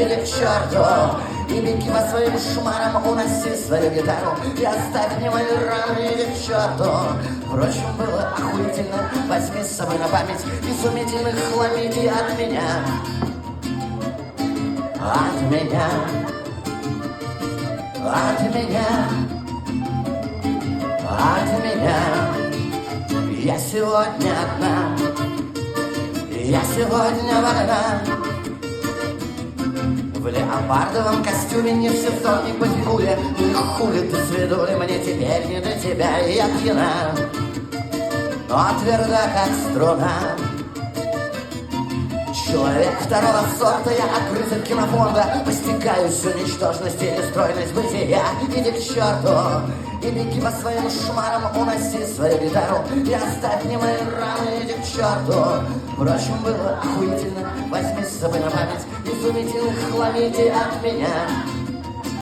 иди к черту. И беги по своим шмарам, уноси свою гитару и оставь мне мои раны, иди к черту. Впрочем, было охуительно, возьми с собой на память изумительных хламидий от меня. От меня. От меня. От меня. Я сегодня одна. Я сегодня одна. В леопардовом костюме не в сезон, не по фигуре. Ну и хули ты, свидули, мне теперь не до тебя, и я пьяна, но тверда, как струна. Человек второго сорта, я открытый кинофонда, постигаю всю ничтожность и нестройность бытия. Иди к черту, и беги по своим шмарам, уноси свою гитару и оставь мне мои раны, иди к черту. Впрочем, было охуительно, возьми с собой на память изумительных хламидий от меня.